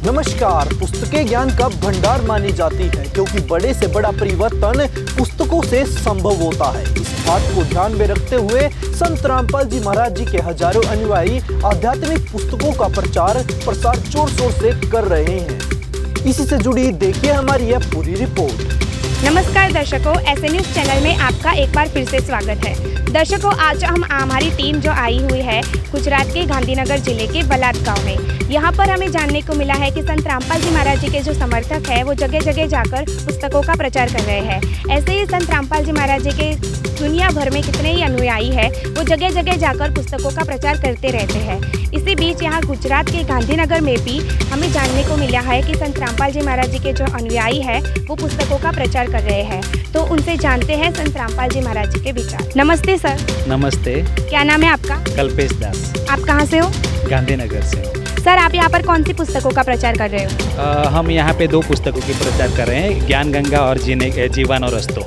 नमस्कार। पुस्तकें ज्ञान का भंडार मानी जाती है क्योंकि बड़े से बड़ा परिवर्तन पुस्तकों से संभव होता है। इस बात को ध्यान में रखते हुए संत रामपाल जी महाराज जी के हजारों अनुयायी आध्यात्मिक पुस्तकों का प्रचार प्रसार जोर शोर से कर रहे हैं। इसी से जुड़ी देखिए हमारी यह पूरी रिपोर्ट। नमस्कार दर्शकों, ऐसे न्यूज़ चैनल में आपका एक बार फिर से स्वागत है। दर्शकों, आज हमारी टीम जो आई हुई है गुजरात के गांधीनगर जिले के बलाद गांव में। यहाँ पर हमें जानने को मिला है कि संत रामपाल जी महाराज जी के जो समर्थक हैं वो जगह जगह जाकर पुस्तकों का प्रचार कर रहे हैं। ऐसे ही संत रामपाल जी महाराज जी के दुनिया भर में कितने ही अनुयायी हैं वो जगह जगह जाकर पुस्तकों का प्रचार करते रहते हैं। इसी बीच यहाँ गुजरात के गांधीनगर में भी हमें जानने को मिला है कि संत रामपाल जी महाराज जी के जो अनुयायी हैं वो पुस्तकों का प्रचार कर रहे हैं। तो उनसे जानते हैं संत रामपाल जी महाराज जी के विचार। नमस्ते सर। नमस्ते। क्या नाम है आपका? कल्पेश दास। आप कहाँ से हो? गांधीनगर से हो। सर, आप यहाँ पर कौन सी पुस्तकों का प्रचार कर रहे हो? हम यहाँ पे 2 पुस्तकों की प्रचार कर रहे हैं, ज्ञान गंगा और जीवन और रस्तों।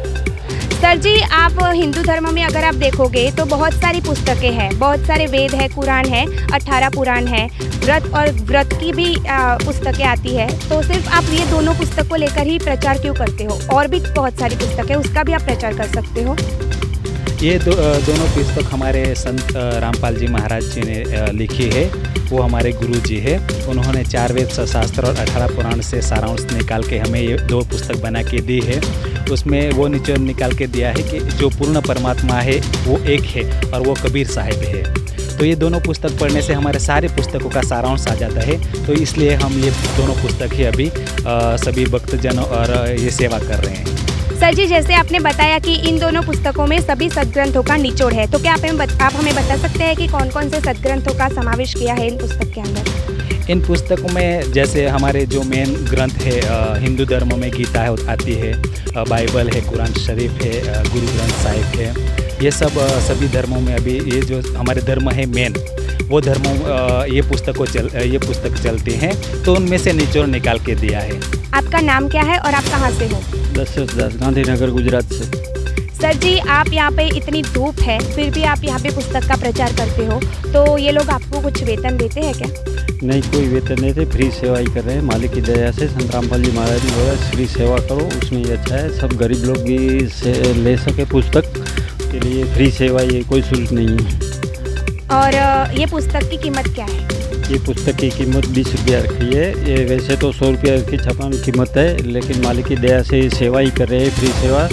सर जी, आप हिंदू धर्म में अगर आप देखोगे तो बहुत सारी पुस्तकें हैं, बहुत सारे वेद है, कुरान है, 18 पुराण है, व्रत की भी पुस्तकें आती है। तो सिर्फ आप ये दोनों पुस्तक को लेकर ही प्रचार क्यों करते हो? और भी बहुत सारी पुस्तकें, उसका भी आप प्रचार कर सकते हो। ये दोनों पुस्तक हमारे संत रामपाल जी महाराज जी ने लिखी है। वो हमारे गुरु जी है। उन्होंने 4 वेद, 6 शास्त्र और 18 पुराण से सारांश निकाल के हमें ये 2 पुस्तक बना के दी है। उसमें वो निचोड़ निकाल के दिया है कि जो पूर्ण परमात्मा है वो एक है और वो कबीर साहिब है। तो ये दोनों पुस्तक पढ़ने से हमारे सारे पुस्तकों का सारांश आ जाता है। तो इसलिए हम ये दोनों पुस्तक ही अभी सभी भक्तजनों और ये सेवा कर रहे हैं। सर जी, जैसे आपने बताया कि इन दोनों पुस्तकों में सभी सद्ग्रंथों का निचोड़ है, तो क्या आप हमें बता सकते हैं कि कौन कौन से सद्ग्रंथों का समावेश किया है इन पुस्तक के अंदर? इन पुस्तकों में जैसे हमारे जो मेन ग्रंथ है हिंदू धर्म में गीता है आती है, बाइबल है, कुरान शरीफ है, गुरु ग्रंथ साहिब है। ये सभी धर्मों में अभी ये जो हमारे धर्म है मेन वो धर्मों ये पुस्तक चलती हैं। तो उनमें से निचोड़ निकाल के दिया है। आपका नाम क्या है और आप कहाँ से हो? दशरथ दास, गांधीनगर गुजरात से। सर जी, आप यहाँ पे इतनी धूप है फिर भी आप यहाँ पे पुस्तक का प्रचार करते हो, तो ये लोग आपको कुछ वेतन देते हैं क्या? नहीं, कोई वेतन नहीं थे, फ्री सेवा ही कर रहे हैं। मालिक की दया से संत रामपाल जी महाराज ने बोला फ्री सेवा करो, उसमें ही अच्छा है। सब गरीब लोग भी से ले सके पुस्तक के लिए फ्री सेवा, ये कोई शुल्क नहीं है। और ये पुस्तक की कीमत क्या है? ये पुस्तक की कीमत 20 रुपया रखी है। ये वैसे तो 100 रुपया की छपान कीमत है, लेकिन मालिक की दया से सेवा ही कर रहे हैं, फ्री सेवा,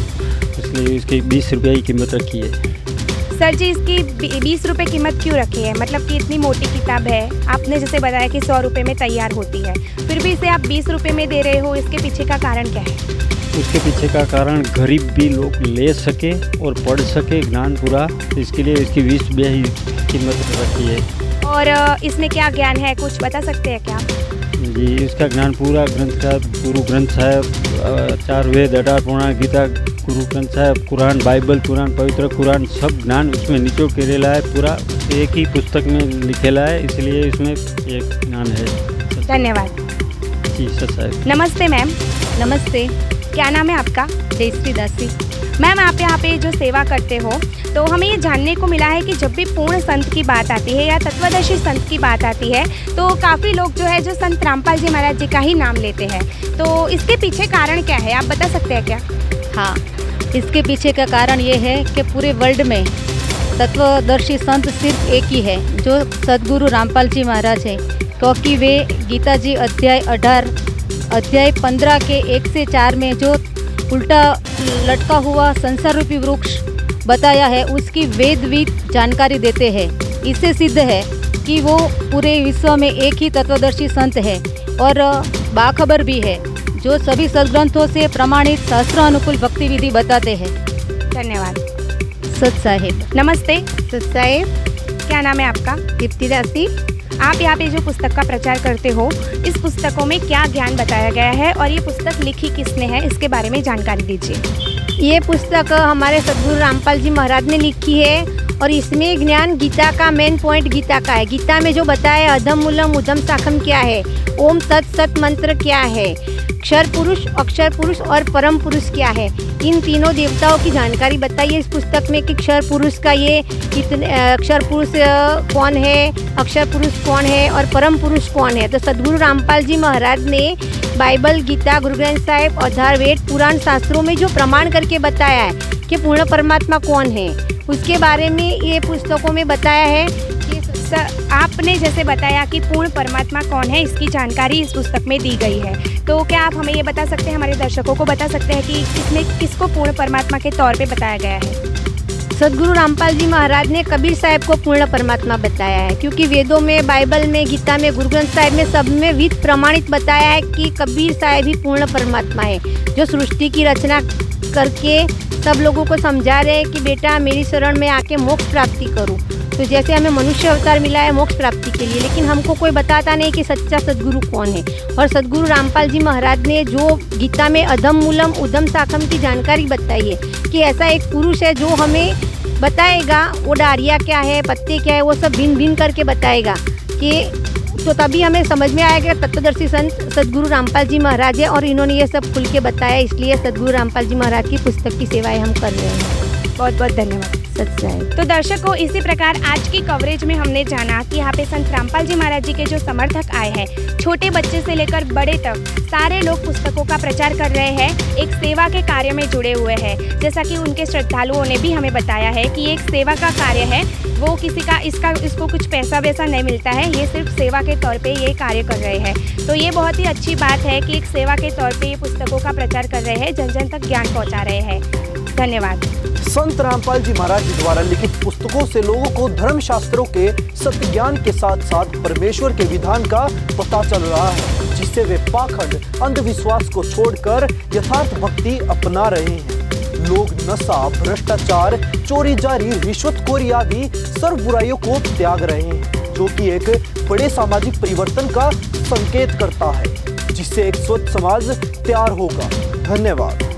इसलिए इसकी 20 रुपया की कीमत रखी है। सर जी, इसकी 20 रुपये कीमत क्यों रखी है? मतलब कि इतनी मोटी किताब है, आपने जैसे बताया कि 100 रुपये में तैयार होती है, फिर भी इसे आप 20 रुपये में दे रहे हो, इसके पीछे का कारण क्या है? उसके पीछे का कारण गरीब भी लोग ले सके और पढ़ सके ज्ञान पूरा, इसके लिए इसकी 20 रुपया ही कीमत रखी है। और इसमें क्या ज्ञान है, कुछ बता सकते हैं क्या? जी, इसका ज्ञान पूरा ग्रंथ का गुरु ग्रंथ साहब, 4 वेद, 18 पुराण, गीता, गुरु ग्रंथ साहब, कुरान, बाइबल, कुरान, पवित्र कुरान, सब ज्ञान उसमें निचोड़ के रेला है। पूरा एक ही पुस्तक में लिखेला है, इसलिए इसमें एक ज्ञान है। धन्यवाद जी सर साहब। नमस्ते मैम। नमस्ते। क्या नाम है आपका? जयश्री दासी। मैम, आप यहाँ पे जो सेवा करते हो तो हमें ये जानने को मिला है कि जब भी पूर्ण संत की बात आती है या तत्वदर्शी संत की बात आती है तो काफ़ी लोग जो है जो संत रामपाल जी महाराज जी का ही नाम लेते हैं। तो इसके पीछे कारण क्या है, आप बता सकते हैं क्या? हाँ, इसके पीछे का कारण ये है कि पूरे वर्ल्ड में तत्वदर्शी संत सिर्फ एक ही है, जो सदगुरु रामपाल जी महाराज हैं, क्योंकि वे गीता जी अध्याय 15 के 1 से 4 में जो उल्टा लटका हुआ संसार रूपी वृक्ष बताया है उसकी वेदविद जानकारी देते हैं। इससे सिद्ध है कि वो पूरे विश्व में एक ही तत्वदर्शी संत है और बाखबर भी है, जो सभी सद्ग्रंथों से प्रमाणित शास्त्र अनुकूल भक्ति विधि बताते हैं। धन्यवाद। सत साहेब। नमस्ते। सत साहेब। क्या नाम है आपका? दीप्ति दासी। आप यहाँ पे जो पुस्तक का प्रचार करते हो, इस पुस्तकों में क्या ज्ञान बताया गया है और ये पुस्तक लिखी किसने है, इसके बारे में जानकारी दीजिए। ये पुस्तक हमारे सदगुरु रामपाल जी महाराज ने लिखी है और इसमें ज्ञान गीता का मेन पॉइंट गीता का है। गीता में जो बताया अधम मूलम उधम शाखम क्या है, ओम तत् सत मंत्र क्या है, क्षर पुरुष, अक्षर पुरुष और परम पुरुष क्या है, इन तीनों देवताओं की जानकारी बताई है इस पुस्तक में कि क्षर पुरुष का ये कितने, अक्षर पुरुष कौन है, अक्षर पुरुष कौन है और परम पुरुष कौन है। तो सद्गुरु रामपाल जी महाराज ने बाइबल, गीता, गुरु ग्रंथ साहिब, आधार, वेद, पुराण, शास्त्रों में जो प्रमाण करके बताया है कि पूर्ण परमात्मा कौन है, उसके बारे में ये पुस्तकों में बताया है कि आपने जैसे बताया कि पूर्ण परमात्मा कौन है, इसकी जानकारी इस पुस्तक में दी गई है। तो क्या आप हमें ये बता सकते हैं, हमारे दर्शकों को बता सकते हैं कि इसमें किसको पूर्ण परमात्मा के तौर पे बताया गया है? सद्गुरु रामपाल जी महाराज ने कबीर साहब को पूर्ण परमात्मा बताया है, क्योंकि वेदों में, बाइबल में, गीता में, गुरु ग्रंथ साहिब में सब में विध प्रमाणित बताया है कि कबीर साहब ही पूर्ण परमात्मा है, जो सृष्टि की रचना करके सब लोगों को समझा रहे हैं कि बेटा मेरी शरण में आके मोक्ष प्राप्ति करो। तो जैसे हमें मनुष्य अवतार मिला है मोक्ष प्राप्ति के लिए, लेकिन हमको कोई बताता नहीं कि सच्चा सद्गुरु कौन है। और सद्गुरु रामपाल जी महाराज ने जो गीता में अधम मूलम उधम शाखम की जानकारी बताई है कि ऐसा एक पुरुष है जो हमें बताएगा, वो डारिया क्या है, पत्ते क्या है, वो सब भिन्न भिन्न करके बताएगा कि तो तभी हमें समझ में आएगा तत्वदर्शी संत सद्गुरु रामपाल जी महाराज है और इन्होंने ये सब खुल के बताया, इसलिए सद्गुरु रामपाल जी महाराज की पुस्तक की सेवाएं हम कर रहे हैं। बहुत बहुत धन्यवाद। तो दर्शकों, इसी प्रकार आज की कवरेज में हमने जाना कि यहाँ पे संत रामपाल जी महाराज जी के जो समर्थक आए हैं, छोटे बच्चे से लेकर बड़े तक सारे लोग पुस्तकों का प्रचार कर रहे हैं, एक सेवा के कार्य में जुड़े हुए हैं। जैसा कि उनके श्रद्धालुओं ने भी हमें बताया है कि ये एक सेवा का कार्य है, वो किसी का इसको कुछ पैसा वैसा नहीं मिलता है, ये सिर्फ सेवा के तौर पे ये कार्य कर रहे हैं। तो ये बहुत ही अच्छी बात है कि एक सेवा के तौर पे ये पुस्तकों का प्रचार कर रहे हैं, जन जन तक ज्ञान पहुँचा रहे हैं। धन्यवाद। संत रामपाल जी महाराज जी द्वारा लिखित पुस्तकों से लोगों को धर्म शास्त्रों के सत्य ज्ञान के साथ साथ परमेश्वर के विधान का पता चल रहा है, जिससे वे पाखंड, अंधविश्वास को छोड़कर यथार्थ भक्ति अपना रहे हैं। लोग नशा, भ्रष्टाचार, चोरी जारी, रिश्वतखोरी आदि सर्व बुराइयों को त्याग रहे हैं, जो कि एक बड़े सामाजिक परिवर्तन का संकेत करता है, जिससे एक स्वच्छ समाज तैयार होगा। धन्यवाद।